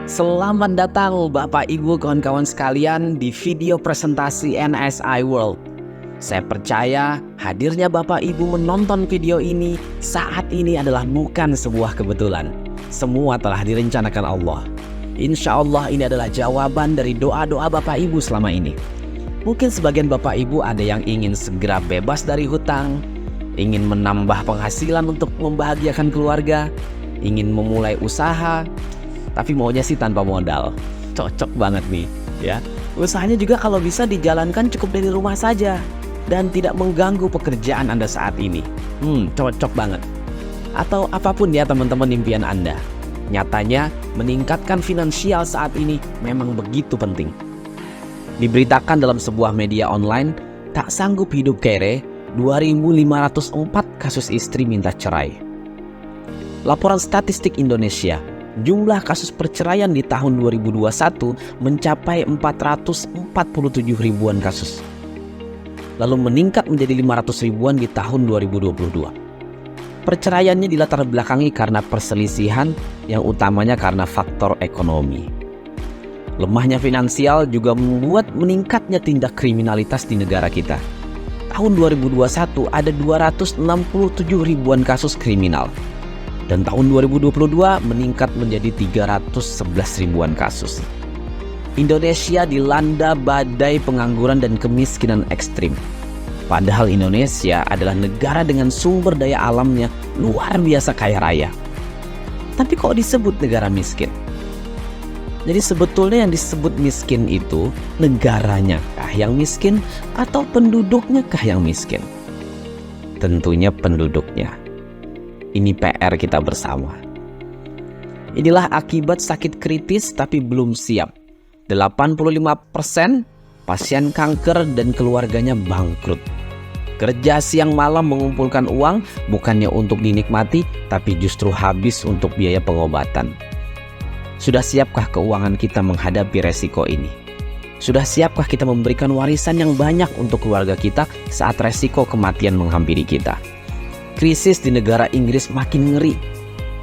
Selamat datang Bapak Ibu kawan-kawan sekalian di video presentasi NSI World. Saya percaya hadirnya Bapak Ibu menonton video ini saat ini adalah bukan sebuah kebetulan. Semua telah direncanakan Allah. Insya Allah ini adalah jawaban dari doa-doa Bapak Ibu selama ini. Mungkin sebagian Bapak Ibu ada yang ingin segera bebas dari hutang, ingin menambah penghasilan untuk membahagiakan keluarga, ingin memulai usaha, tapi maunya sih tanpa modal. Cocok banget nih ya. Usahanya juga kalau bisa dijalankan cukup dari rumah saja dan tidak mengganggu pekerjaan Anda saat ini. Cocok banget. Atau apapun ya teman-teman impian Anda. Nyatanya meningkatkan finansial saat ini memang begitu penting. Diberitakan dalam sebuah media online, tak sanggup hidup kere, 2.504 kasus istri minta cerai. Laporan statistik Indonesia, jumlah kasus perceraian di tahun 2021 mencapai 447 ribuan kasus. Lalu meningkat menjadi 500 ribuan di tahun 2022. Perceraiannya dilatar belakangi karena perselisihan yang utamanya karena faktor ekonomi. Lemahnya finansial juga membuat meningkatnya tindak kriminalitas di negara kita. Tahun 2021 ada 267 ribuan kasus kriminal. Dan tahun 2022 meningkat menjadi 311 ribuan kasus. Indonesia dilanda badai pengangguran dan kemiskinan ekstrim. Padahal Indonesia adalah negara dengan sumber daya alamnya luar biasa kaya raya. Tapi kok disebut negara miskin? Jadi sebetulnya yang disebut miskin itu negaranya kah yang miskin atau penduduknya kah yang miskin? Tentunya penduduknya. Ini PR kita bersama. Inilah akibat sakit kritis tapi belum siap. 85% pasien kanker dan keluarganya bangkrut. Kerja siang malam mengumpulkan uang bukannya untuk dinikmati, tapi justru habis untuk biaya pengobatan. Sudah siapkah keuangan kita menghadapi resiko ini? Sudah siapkah kita memberikan warisan yang banyak untuk keluarga kita saat resiko kematian menghampiri kita? Krisis di negara Inggris makin ngeri.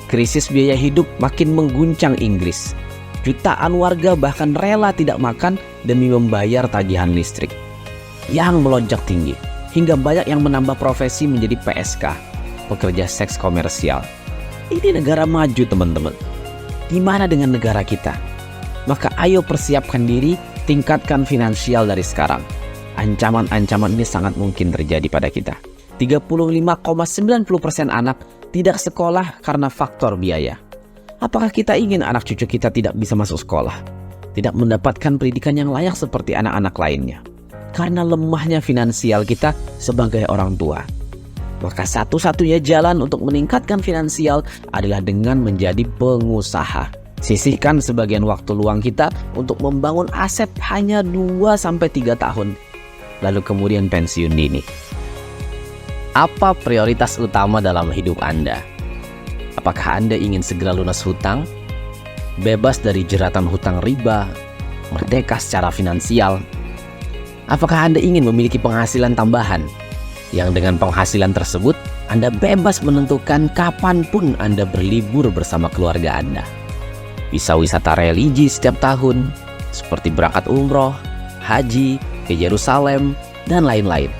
Krisis biaya hidup makin mengguncang Inggris. Jutaan warga bahkan rela tidak makan demi membayar tagihan listrik yang melonjak tinggi. Hingga banyak yang menambah profesi menjadi PSK, pekerja seks komersial. Ini negara maju teman-teman. Gimana dengan negara kita? Maka ayo persiapkan diri, tingkatkan finansial dari sekarang. Ancaman-ancaman ini sangat mungkin terjadi pada kita. 35,90% anak tidak sekolah karena faktor biaya. Apakah kita ingin anak cucu kita tidak bisa masuk sekolah? Tidak mendapatkan pendidikan yang layak seperti anak-anak lainnya? Karena lemahnya finansial kita sebagai orang tua. Maka satu-satunya jalan untuk meningkatkan finansial adalah dengan menjadi pengusaha. Sisihkan sebagian waktu luang kita untuk membangun aset hanya 2-3 tahun. Lalu kemudian pensiun dini. Apa prioritas utama dalam hidup Anda? Apakah Anda ingin segera lunas hutang, bebas dari jeratan hutang riba, merdeka secara finansial? Apakah Anda ingin memiliki penghasilan tambahan, yang dengan penghasilan tersebut Anda bebas menentukan kapanpun Anda berlibur bersama keluarga Anda? Bisa wisata religi setiap tahun, seperti berangkat umroh, haji, ke Yerusalem, dan lain-lain.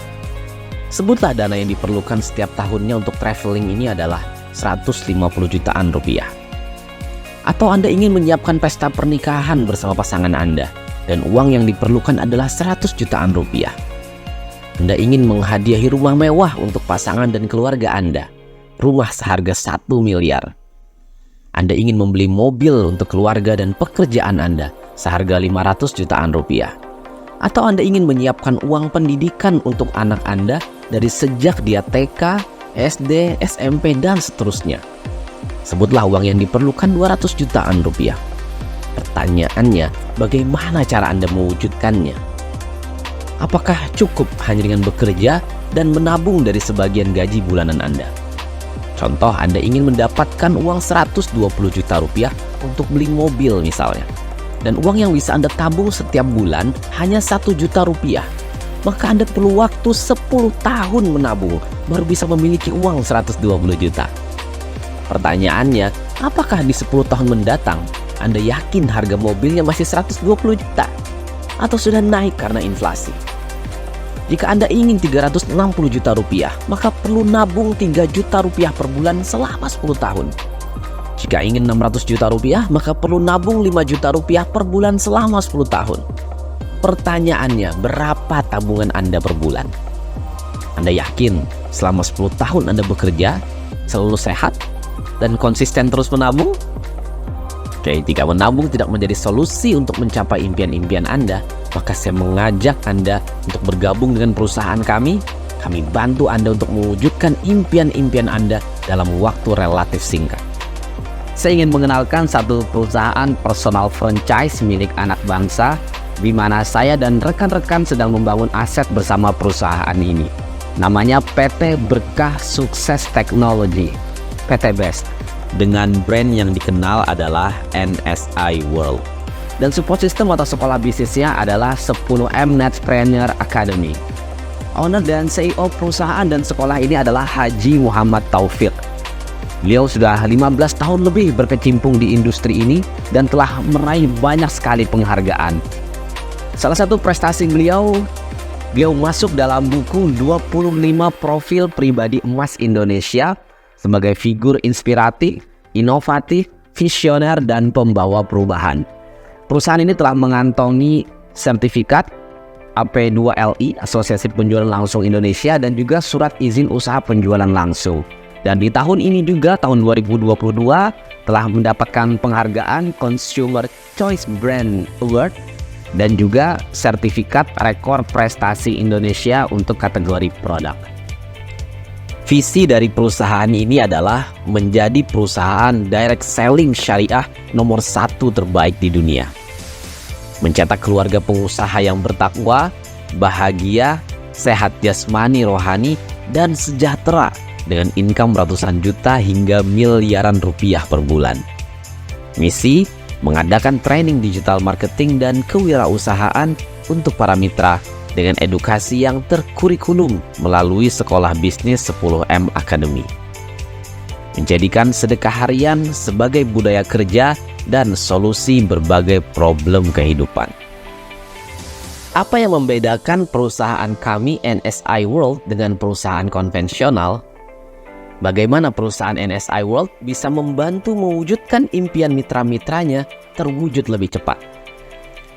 Sebutlah dana yang diperlukan setiap tahunnya untuk traveling ini adalah 150 jutaan rupiah. Atau Anda ingin menyiapkan pesta pernikahan bersama pasangan Anda dan uang yang diperlukan adalah 100 jutaan rupiah. Anda ingin menghadiahi rumah mewah untuk pasangan dan keluarga Anda, rumah seharga 1 miliar. Anda ingin membeli mobil untuk keluarga dan pekerjaan Anda seharga 500 jutaan rupiah. Atau Anda ingin menyiapkan uang pendidikan untuk anak Anda dari sejak dia TK, SD, SMP, dan seterusnya. Sebutlah uang yang diperlukan 200 jutaan rupiah. Pertanyaannya, bagaimana cara Anda mewujudkannya? Apakah cukup hanya dengan bekerja dan menabung dari sebagian gaji bulanan Anda? Contoh, Anda ingin mendapatkan uang 120 juta rupiah untuk beli mobil misalnya. Dan uang yang bisa Anda tabung setiap bulan hanya 1 juta rupiah. Maka Anda perlu waktu 10 tahun menabung baru bisa memiliki uang 120 juta. Pertanyaannya, apakah di 10 tahun mendatang Anda yakin harga mobilnya masih 120 juta? Atau sudah naik karena inflasi? Jika Anda ingin 360 juta rupiah, maka perlu nabung 3 juta rupiah per bulan selama 10 tahun. Jika ingin 600 juta rupiah, maka perlu nabung 5 juta rupiah per bulan selama 10 tahun. Pertanyaannya, berapa tabungan Anda per bulan? Anda yakin selama 10 tahun Anda bekerja, selalu sehat, dan konsisten terus menabung? Oke, jika menabung tidak menjadi solusi untuk mencapai impian-impian Anda, maka saya mengajak Anda untuk bergabung dengan perusahaan kami. Kami bantu Anda untuk mewujudkan impian-impian Anda dalam waktu relatif singkat. Saya ingin mengenalkan satu perusahaan personal franchise milik anak bangsa, di mana saya dan rekan-rekan sedang membangun aset bersama perusahaan ini. Namanya PT Berkah Sukses Technology, PT BEST, dengan brand yang dikenal adalah NSI World. Dan support system atau sekolah bisnisnya adalah 10M Netpreneur Academy. Owner dan CEO perusahaan dan sekolah ini adalah Haji Muhammad Taufik. Beliau sudah 15 tahun lebih berkecimpung di industri ini dan telah meraih banyak sekali penghargaan. Salah satu prestasi beliau masuk dalam buku 25 profil pribadi emas Indonesia sebagai figur inspiratif, inovatif, visioner, dan pembawa perubahan. Perusahaan ini telah mengantongi sertifikat AP2LI, Asosiasi Penjualan Langsung Indonesia, dan juga surat izin usaha penjualan langsung. Dan di tahun ini juga, tahun 2022, telah mendapatkan penghargaan Consumer Choice Brand Award dan juga sertifikat rekor prestasi Indonesia untuk kategori produk. Visi dari perusahaan ini adalah menjadi perusahaan direct selling syariah nomor 1 terbaik di dunia. Mencetak keluarga pengusaha yang bertakwa, bahagia, sehat jasmani rohani, dan sejahtera dengan income ratusan juta hingga miliaran rupiah per bulan. Misi, mengadakan training digital marketing dan kewirausahaan untuk para mitra dengan edukasi yang terkurikulum melalui sekolah bisnis 10M Academy. Menjadikan sedekah harian sebagai budaya kerja dan solusi berbagai problem kehidupan. Apa yang membedakan perusahaan kami NSI World dengan perusahaan konvensional? Bagaimana perusahaan NSI World bisa membantu mewujudkan impian mitra-mitranya terwujud lebih cepat?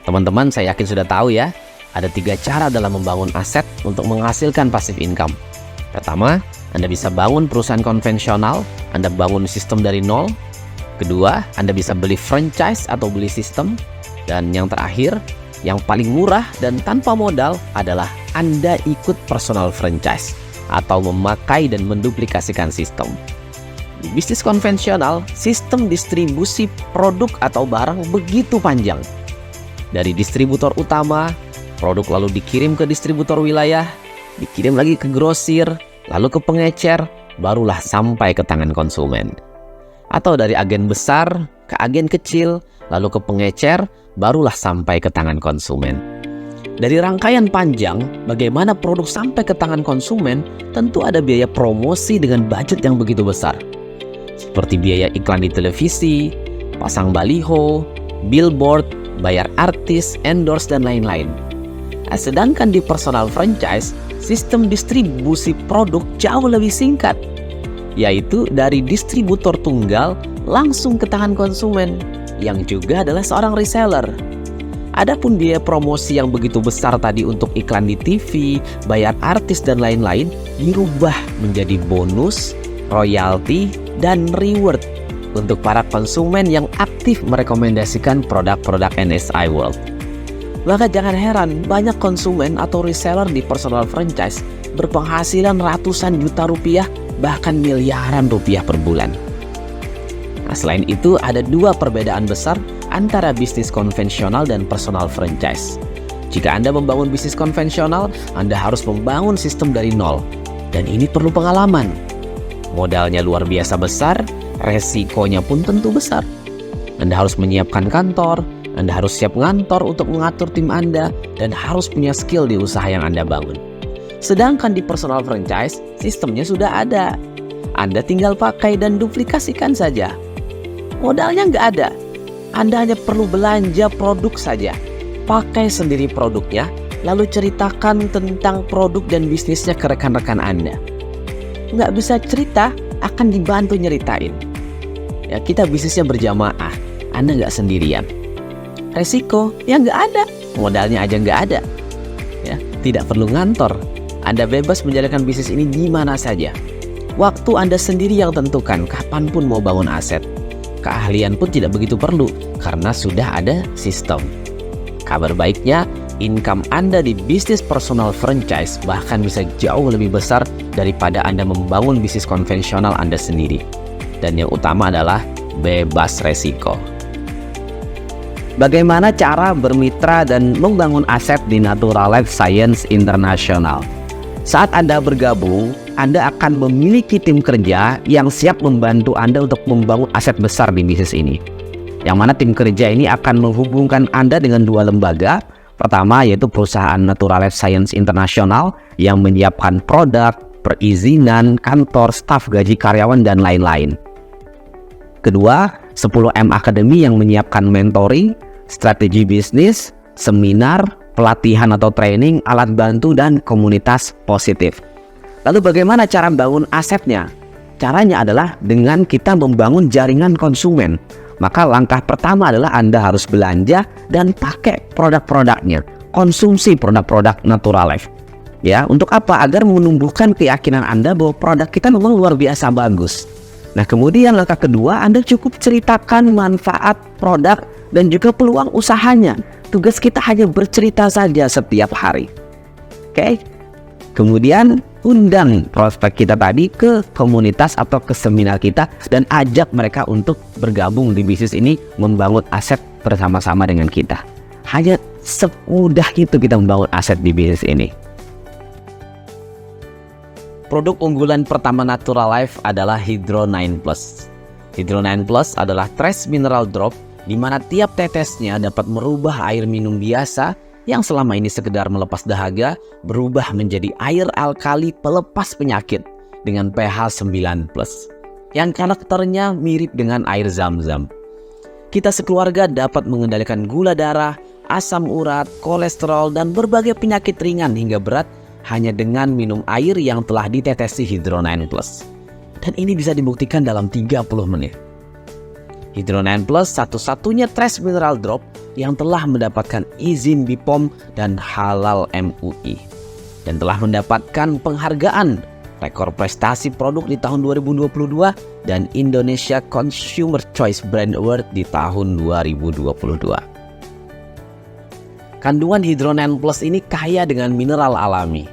Teman-teman, saya yakin sudah tahu ya, ada 3 cara dalam membangun aset untuk menghasilkan passive income. Pertama, Anda bisa bangun perusahaan konvensional, Anda bangun sistem dari nol. Kedua, Anda bisa beli franchise atau beli sistem. Dan yang terakhir, yang paling murah dan tanpa modal adalah Anda ikut personal franchise atau memakai dan menduplikasikan sistem. Di bisnis konvensional, sistem distribusi produk atau barang begitu panjang. Dari distributor utama, produk lalu dikirim ke distributor wilayah, dikirim lagi ke grosir, lalu ke pengecer, barulah sampai ke tangan konsumen. Atau dari agen besar ke agen kecil, lalu ke pengecer, barulah sampai ke tangan konsumen. Dari rangkaian panjang, bagaimana produk sampai ke tangan konsumen, tentu ada biaya promosi dengan budget yang begitu besar. Seperti biaya iklan di televisi, pasang baliho, billboard, bayar artis, endorse, dan lain-lain. Sedangkan di personal franchise, sistem distribusi produk jauh lebih singkat, yaitu dari distributor tunggal langsung ke tangan konsumen, yang juga adalah seorang reseller. Adapun biaya promosi yang begitu besar tadi untuk iklan di TV, bayar artis, dan lain-lain, dirubah menjadi bonus, royalti, dan reward untuk para konsumen yang aktif merekomendasikan produk-produk NSI World. Maka jangan heran banyak konsumen atau reseller di personal franchise berpenghasilan ratusan juta rupiah, bahkan miliaran rupiah per bulan. Nah, selain itu ada 2 perbedaan besar antara bisnis konvensional dan personal franchise. Jika Anda membangun bisnis konvensional, Anda harus membangun sistem dari nol. Dan ini perlu pengalaman. Modalnya luar biasa besar, resikonya pun tentu besar. Anda harus menyiapkan kantor, Anda harus siap ngantor untuk mengatur tim Anda, dan harus punya skill di usaha yang Anda bangun. Sedangkan di personal franchise, sistemnya sudah ada. Anda tinggal pakai dan duplikasikan saja. Modalnya nggak ada. Anda hanya perlu belanja produk saja. Pakai sendiri produknya, lalu ceritakan tentang produk dan bisnisnya ke rekan-rekan Anda. Nggak bisa cerita, akan dibantu nyeritain. Ya, kita bisnisnya berjamaah, Anda nggak sendirian. Resiko, ya nggak ada, modalnya aja nggak ada. Ya, tidak perlu ngantor, Anda bebas menjalankan bisnis ini di mana saja. Waktu Anda sendiri yang tentukan kapanpun mau bangun aset. Keahlian pun tidak begitu perlu, karena sudah ada sistem. Kabar baiknya, income Anda di bisnis personal franchise bahkan bisa jauh lebih besar daripada Anda membangun bisnis konvensional Anda sendiri. Dan yang utama adalah bebas resiko. Bagaimana cara bermitra dan membangun aset di Natural Life Science International? Saat Anda bergabung, Anda akan memiliki tim kerja yang siap membantu Anda untuk membangun aset besar di bisnis ini. Yang mana tim kerja ini akan menghubungkan Anda dengan dua lembaga. Pertama yaitu perusahaan Natural Life Science International yang menyiapkan produk, perizinan, kantor, staf, gaji karyawan, dan lain-lain. Kedua, 10M Academy yang menyiapkan mentoring, strategi bisnis, seminar, pelatihan atau training, alat bantu, dan komunitas positif. Lalu bagaimana cara membangun asetnya? Caranya adalah dengan kita membangun jaringan konsumen. Maka langkah pertama adalah Anda harus belanja dan pakai produk-produknya. Konsumsi produk-produk Natural Life. Ya, untuk apa? Agar menumbuhkan keyakinan Anda bahwa produk kita memang luar biasa bagus. Nah, kemudian langkah kedua, Anda cukup ceritakan manfaat produk dan juga peluang usahanya. Tugas kita hanya bercerita saja setiap hari. Oke? Kemudian undang prospek kita tadi ke komunitas atau ke seminar kita dan ajak mereka untuk bergabung di bisnis ini, membangun aset bersama-sama dengan kita. Hanya semudah itu kita membangun aset di bisnis ini. Produk unggulan pertama Natural Life adalah Hydro 9 Plus. Hydro 9 Plus adalah trace mineral drop di mana tiap tetesnya dapat merubah air minum biasa yang selama ini sekedar melepas dahaga berubah menjadi air alkali pelepas penyakit dengan pH 9+, yang karakternya mirip dengan air zam-zam. Kita sekeluarga dapat mengendalikan gula darah, asam urat, kolesterol, dan berbagai penyakit ringan hingga berat hanya dengan minum air yang telah ditetesi Hydro 9+. Dan ini bisa dibuktikan dalam 30 menit. Hydro 9 Plus satu-satunya trace mineral drop yang telah mendapatkan izin BPOM dan halal MUI dan telah mendapatkan penghargaan rekor prestasi produk di tahun 2022 dan Indonesia Consumer Choice Brand Award di tahun 2022. Kandungan Hydro 9 Plus ini kaya dengan mineral alami,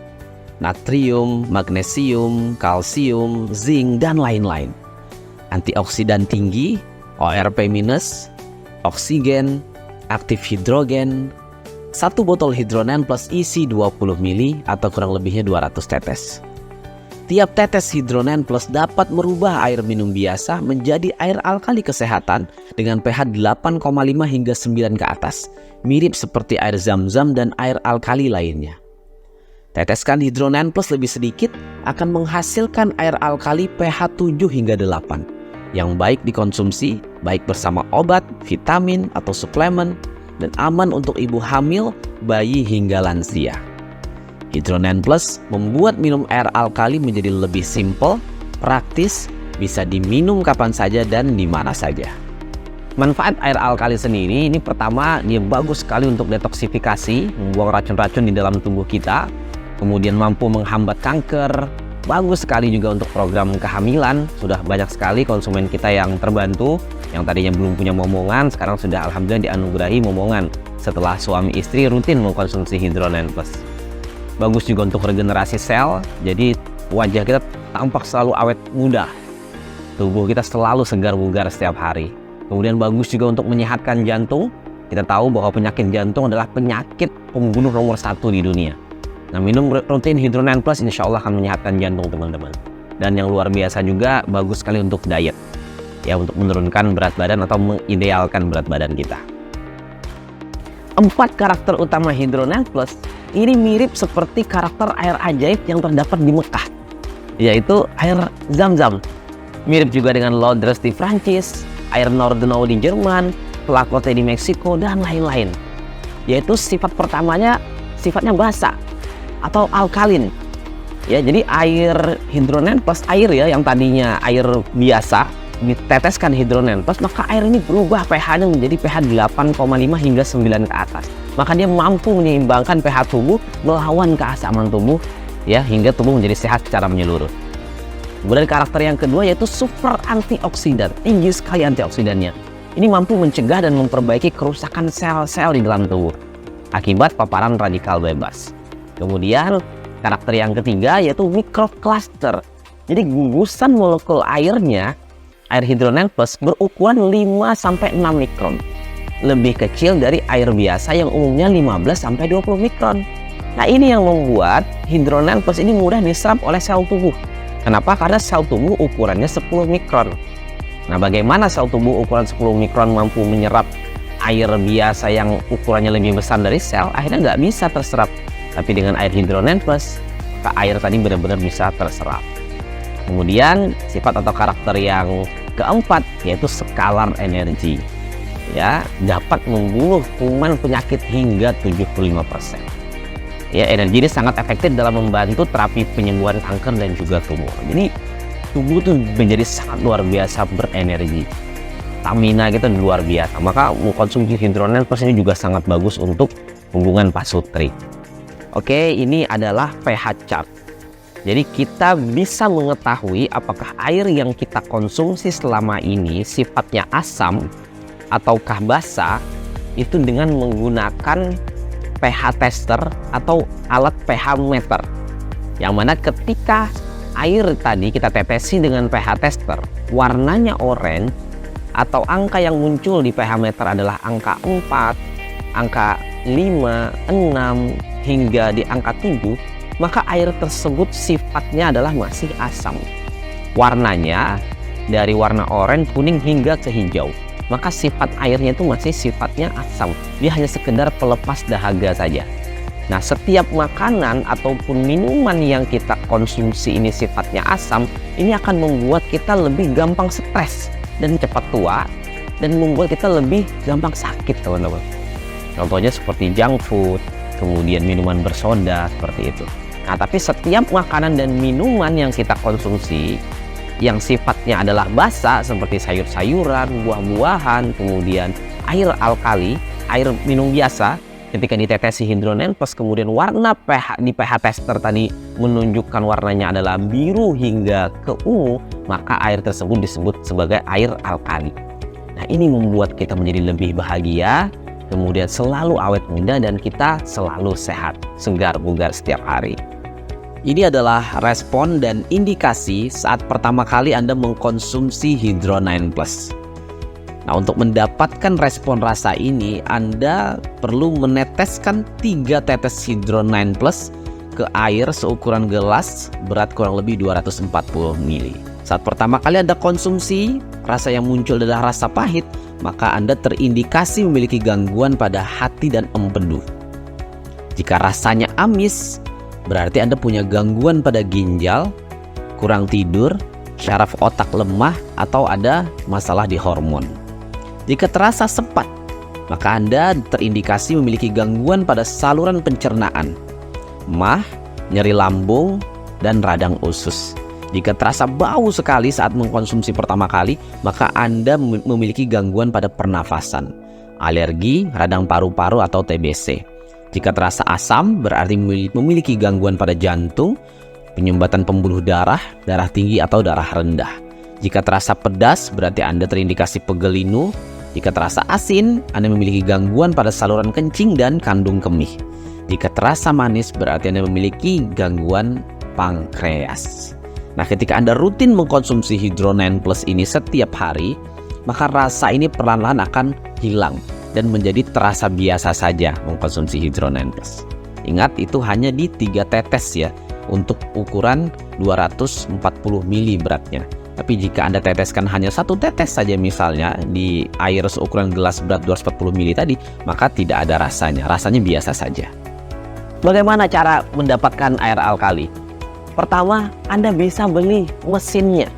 natrium, magnesium, kalsium, zinc, dan lain-lain. Antioksidan tinggi, ORP-, oksigen, aktif hidrogen. Satu botol Hydro 9 Plus isi 20 ml atau kurang lebihnya 200 tetes. Tiap tetes Hydro 9 Plus dapat merubah air minum biasa menjadi air alkali kesehatan dengan pH 8,5 hingga 9 ke atas, mirip seperti air zam-zam dan air alkali lainnya. Teteskan Hydro 9 Plus lebih sedikit akan menghasilkan air alkali pH 7 hingga 8 yang baik dikonsumsi, baik bersama obat, vitamin, atau suplemen, dan aman untuk ibu hamil, bayi, hingga lansia. Hydro 9 Plus membuat minum air alkali menjadi lebih simpel, praktis, bisa diminum kapan saja dan di mana saja. Manfaat air alkali sendiri ini pertama, dia bagus sekali untuk detoksifikasi, membuang racun-racun di dalam tubuh kita, kemudian mampu menghambat kanker. Bagus sekali juga untuk program kehamilan. Sudah banyak sekali konsumen kita yang terbantu, yang tadinya belum punya momongan, sekarang sudah alhamdulillah dianugerahi momongan setelah suami istri rutin mengkonsumsi Hydro 9 Plus. Bagus juga untuk regenerasi sel, jadi wajah kita tampak selalu awet muda, tubuh kita selalu segar bugar setiap hari. Kemudian bagus juga untuk menyehatkan jantung. Kita tahu bahwa penyakit jantung adalah penyakit pembunuh nomor 1 di dunia. Nah, minum rutin Hydro 9 Plus insya Allah akan menyehatkan jantung teman-teman. Dan yang luar biasa juga bagus sekali untuk diet, ya, untuk menurunkan berat badan atau mengidealkan berat badan kita. 4 karakter utama Hydro 9 Plus ini mirip seperti karakter air ajaib yang terdapat di Mekah, yaitu air zam-zam. Mirip juga dengan Lodres di Prancis, air Nordernau di Jerman, Tlacote di Meksiko, dan lain-lain. Yaitu sifat pertamanya sifatnya basa atau alkalin. Ya, jadi air hidrogen plus air ya, yang tadinya air biasa diteteskan hidrogen plus, maka air ini berubah pH-nya menjadi pH 8,5 hingga 9 ke atas. Maka dia mampu menyeimbangkan pH tubuh, melawan keasaman tubuh ya, hingga tubuh menjadi sehat secara menyeluruh. Kemudian karakter yang kedua yaitu super antioksidan, tinggi sekali antioksidannya. Ini mampu mencegah dan memperbaiki kerusakan sel-sel di dalam tubuh akibat paparan radikal bebas. Kemudian karakter yang ketiga yaitu microcluster. Jadi gugusan molekul airnya, air hidrogen plus, berukuran 5-6 mikron. Lebih kecil dari air biasa yang umumnya 15-20 mikron. Nah, ini yang membuat hidrogen plus ini mudah diserap oleh sel tubuh. Kenapa? Karena sel tubuh ukurannya 10 mikron. Nah, bagaimana sel tubuh ukuran 10 mikron mampu menyerap air biasa yang ukurannya lebih besar dari sel? Akhirnya nggak bisa terserap. Tapi dengan air hidrogen plus, maka air tadi benar-benar bisa terserap. Kemudian sifat atau karakter yang keempat yaitu scalar energi. Ya, dapat membunuh kuman penyakit hingga 75%. Ya, energi ini sangat efektif dalam membantu terapi penyembuhan kanker dan juga tumor. Jadi tubuh tuh menjadi sangat luar biasa berenergi. Stamina kita luar biasa. Maka mengkonsumsi hidrogen plus ini juga sangat bagus untuk hubungan pasutri. Oke, ini adalah pH chart. Jadi kita bisa mengetahui apakah air yang kita konsumsi selama ini sifatnya asam ataukah basa itu dengan menggunakan pH tester atau alat pH meter. Yang mana ketika air tadi kita tetesi dengan pH tester, warnanya oranye atau angka yang muncul di pH meter adalah angka 4, angka 5, 6, hingga di angka 7, maka air tersebut sifatnya adalah masih asam. Warnanya dari warna oranye, kuning hingga ke hijau, maka sifat airnya itu masih sifatnya asam. Dia hanya sekedar pelepas dahaga saja. Nah, setiap makanan ataupun minuman yang kita konsumsi ini sifatnya asam, ini akan membuat kita lebih gampang stres dan cepat tua, dan membuat kita lebih gampang sakit, teman-teman. Contohnya seperti junk food, kemudian minuman bersoda, seperti itu. Nah, tapi setiap makanan dan minuman yang kita konsumsi yang sifatnya adalah basa seperti sayur-sayuran, buah-buahan, kemudian air alkali, air minum biasa, ketika ditetesi hidrogen plus kemudian warna pH di pH tester tadi menunjukkan warnanya adalah biru hingga ke ungu, maka air tersebut disebut sebagai air alkali. Nah, ini membuat kita menjadi lebih bahagia, kemudian selalu awet muda, dan kita selalu sehat, segar bugar setiap hari. Ini adalah respon dan indikasi saat pertama kali Anda mengkonsumsi Hydro9 Plus. Nah, untuk mendapatkan respon rasa ini, Anda perlu meneteskan 3 tetes Hydro9 Plus ke air seukuran gelas berat kurang lebih 240 ml. Saat pertama kali Anda konsumsi, rasa yang muncul adalah rasa pahit, maka Anda terindikasi memiliki gangguan pada hati dan empedu. Jika rasanya amis, berarti Anda punya gangguan pada ginjal, kurang tidur, syaraf otak lemah, atau ada masalah di hormon. Jika terasa sepat, maka Anda terindikasi memiliki gangguan pada saluran pencernaan, mah, nyeri lambung, dan radang usus. Jika terasa bau sekali saat mengkonsumsi pertama kali, maka Anda memiliki gangguan pada pernafasan, alergi, radang paru-paru, atau TBC. Jika terasa asam, berarti memiliki gangguan pada jantung, penyumbatan pembuluh darah, darah tinggi, atau darah rendah. Jika terasa pedas, berarti Anda terindikasi pegel linu. Jika terasa asin, Anda memiliki gangguan pada saluran kencing dan kandung kemih. Jika terasa manis, berarti Anda memiliki gangguan pankreas. Nah, ketika Anda rutin mengkonsumsi Hydro9 Plus ini setiap hari, maka rasa ini perlahan-lahan akan hilang dan menjadi terasa biasa saja mengkonsumsi Hydro9 Plus. Ingat, itu hanya di 3 tetes ya, untuk ukuran 240 ml beratnya. Tapi jika Anda teteskan hanya 1 tetes saja misalnya di air seukuran gelas berat 240 ml tadi, maka tidak ada rasanya, rasanya biasa saja. Bagaimana cara mendapatkan air alkali? Pertama, Anda bisa beli mesinnya.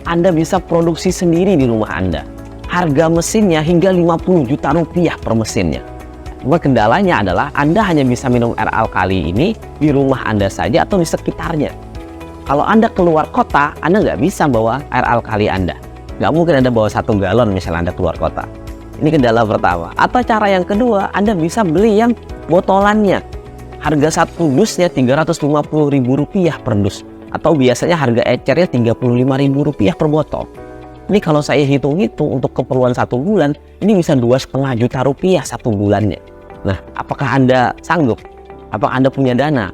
Anda bisa produksi sendiri di rumah Anda. harga mesinnya hingga 50 juta rupiah per mesinnya. Cuma kendalanya adalah Anda hanya bisa minum air alkali ini di rumah Anda saja atau di sekitarnya. Kalau Anda keluar kota, Anda nggak bisa bawa air alkali Anda. Nggak mungkin Anda bawa 1 galon misalnya Anda keluar kota. Ini kendala pertama. Atau cara yang kedua, Anda bisa beli yang botolannya. Harga satu dusnya Rp350.000 per dus. Atau biasanya harga ecernya Rp35.000 per botol. Ini kalau saya hitung-hitung untuk keperluan 1 bulan, ini bisa 2,5 juta rupiah 1 bulannya. Nah, apakah Anda sanggup? Apakah Anda punya dana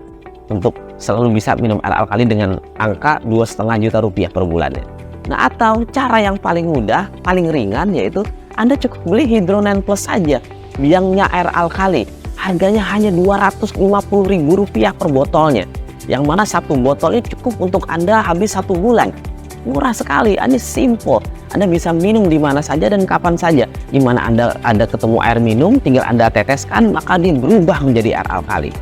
untuk selalu bisa minum air alkali dengan angka 2,5 juta rupiah per bulannya? Nah, atau cara yang paling mudah, paling ringan, yaitu Anda cukup beli Hydro 9 Plus saja, biangnya air alkali. Harganya hanya Rp250.000 per botolnya. Yang mana 1 botolnya cukup untuk Anda habis 1 bulan. Murah sekali, ini simple. Anda bisa minum di mana saja dan kapan saja. Di mana Anda ketemu air minum, tinggal Anda teteskan, maka dia berubah menjadi air alkali.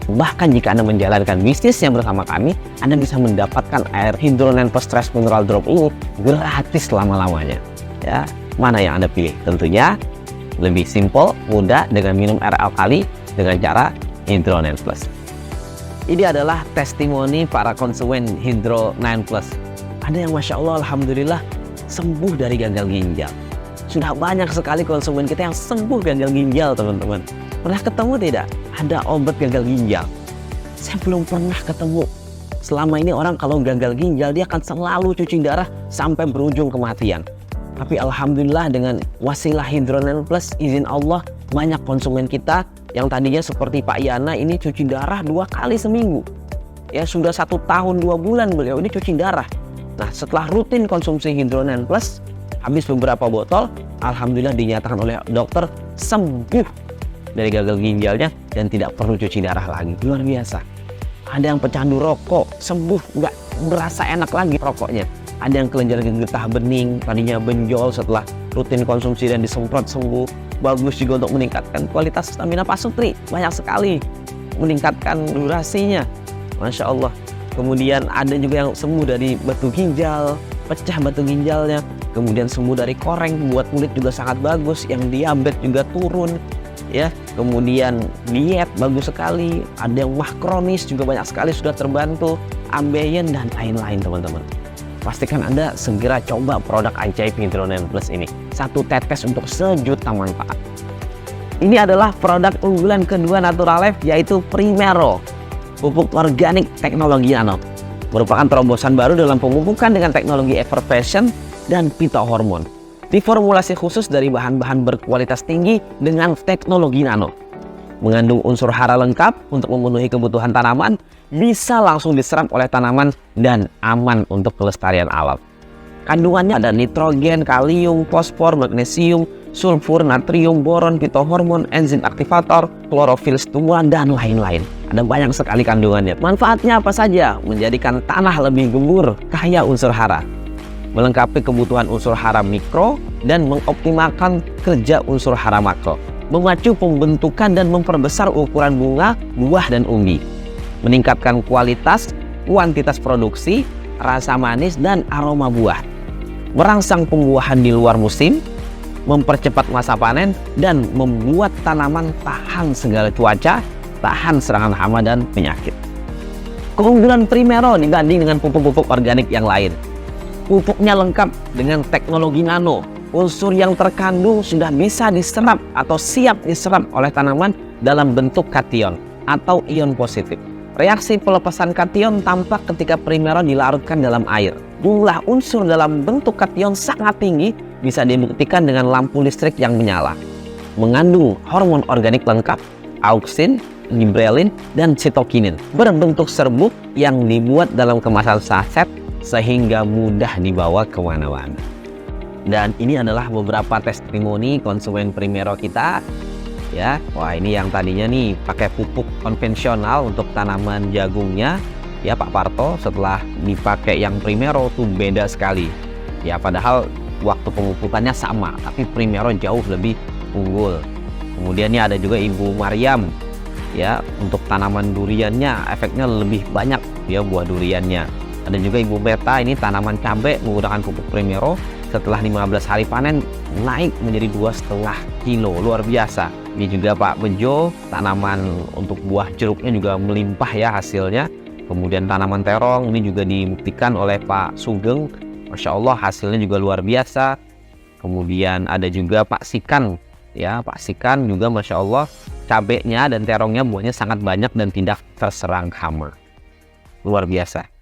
Bahkan jika Anda menjalankan bisnisnya bersama kami, Anda bisa mendapatkan air Hydro 9 Plus Trace Mineral Drop ini gratis selama-lamanya. Ya, mana yang Anda pilih? Tentunya lebih simple, mudah dengan minum air alkali dengan cara Hydro 9 Plus. Ini adalah testimoni para konsumen Hydro 9 Plus. Ada yang Masya Allah, Alhamdulillah sembuh dari gagal ginjal. Sudah banyak sekali konsumen kita yang sembuh gagal ginjal, teman-teman. Pernah ketemu tidak ada obat gagal ginjal? Saya belum pernah ketemu. Selama ini orang kalau gagal ginjal dia akan selalu cuci darah sampai berujung kematian. Tapi Alhamdulillah dengan wasilah Hydro 9 Plus, izin Allah, banyak konsumen kita yang tadinya seperti Pak Yana ini cuci darah 2 kali seminggu. Ya sudah 1 tahun 2 bulan beliau ini cuci darah. Nah, setelah rutin konsumsi Hydro 9 Plus, habis beberapa botol, Alhamdulillah dinyatakan oleh dokter sembuh dari gagal ginjalnya dan tidak perlu cuci darah lagi. Luar biasa. Ada yang pecandu rokok, sembuh, nggak berasa enak lagi rokoknya. Ada yang kelenjar getah bening, tadinya benjol, setelah rutin konsumsi dan disemprot sembuh. Bagus juga untuk meningkatkan kualitas stamina pasutri, banyak sekali. Meningkatkan durasinya, Masya Allah. Kemudian ada juga yang sembuh dari batu ginjal, pecah batu ginjalnya. Kemudian sembuh dari koreng, buat kulit juga sangat bagus. Yang diabetes juga turun, ya. Kemudian diet bagus sekali. Ada yang mah kronis juga banyak sekali sudah terbantu. Ambeien dan lain-lain, teman-teman. Pastikan Anda segera coba produk ajaib Hydro 9 Plus ini. 1 tetes untuk sejuta manfaat. Ini adalah produk unggulan kedua Naturalife, yaitu Primero. Pupuk organik teknologi nano. Merupakan terobosan baru dalam pemupukan dengan teknologi effervescent dan phytohormon. Diformulasi khusus dari bahan-bahan berkualitas tinggi dengan teknologi nano. Mengandung unsur hara lengkap untuk memenuhi kebutuhan tanaman, bisa langsung diserap oleh tanaman dan aman untuk kelestarian alam. Kandungannya ada nitrogen, kalium, fosfor, magnesium, sulfur, natrium, boron, phytohormon, enzim aktivator, klorofil stimulan, dan lain-lain. Ada banyak sekali kandungannya. Manfaatnya apa saja? Menjadikan tanah lebih gembur, kaya unsur hara. Melengkapi kebutuhan unsur hara mikro dan mengoptimalkan kerja unsur hara makro. Memacu pembentukan dan memperbesar ukuran bunga, buah, dan umbi. Meningkatkan kualitas, kuantitas produksi, rasa manis, dan aroma buah. Merangsang pembuahan di luar musim, mempercepat masa panen, dan membuat tanaman tahan segala cuaca, tahan serangan hama dan penyakit. Keunggulan Primero dibanding dengan pupuk-pupuk organik yang lain. Pupuknya lengkap dengan teknologi nano. Unsur yang terkandung sudah bisa diserap atau siap diserap oleh tanaman dalam bentuk kation atau ion positif. Reaksi pelepasan kation tampak ketika Primero dilarutkan dalam air. Jumlah unsur dalam bentuk kation sangat tinggi, bisa dibuktikan dengan lampu listrik yang menyala. Mengandung hormon organik lengkap, auksin, giberellin, dan sitokinin berbentuk serbuk yang dibuat dalam kemasan saset sehingga mudah dibawa kemana-mana. Dan ini adalah beberapa testimoni konsumen Primero kita, ya. Wah, ini yang tadinya nih pakai pupuk konvensional untuk tanaman jagungnya, ya Pak Parto, setelah dipakai yang Primero tuh beda sekali. Ya, padahal waktu pemupukannya sama, tapi Primero jauh lebih unggul. Kemudian ini ada juga Ibu Mariam, ya, untuk tanaman duriannya efeknya lebih banyak, ya, buah duriannya. Ada juga Ibu Beta, ini tanaman cabai menggunakan pupuk Primero, setelah 15 hari panen naik menjadi 2,5 kilo, luar biasa. Ini juga Pak Bejo, tanaman untuk buah jeruknya juga melimpah ya hasilnya. Kemudian tanaman terong ini juga dibuktikan oleh Pak Sugeng, Masya Allah hasilnya juga luar biasa. Kemudian ada juga Pak Sikan ya, Pak Sikan juga Masya Allah cabenya dan terongnya buahnya sangat banyak dan tidak terserang hama, luar biasa.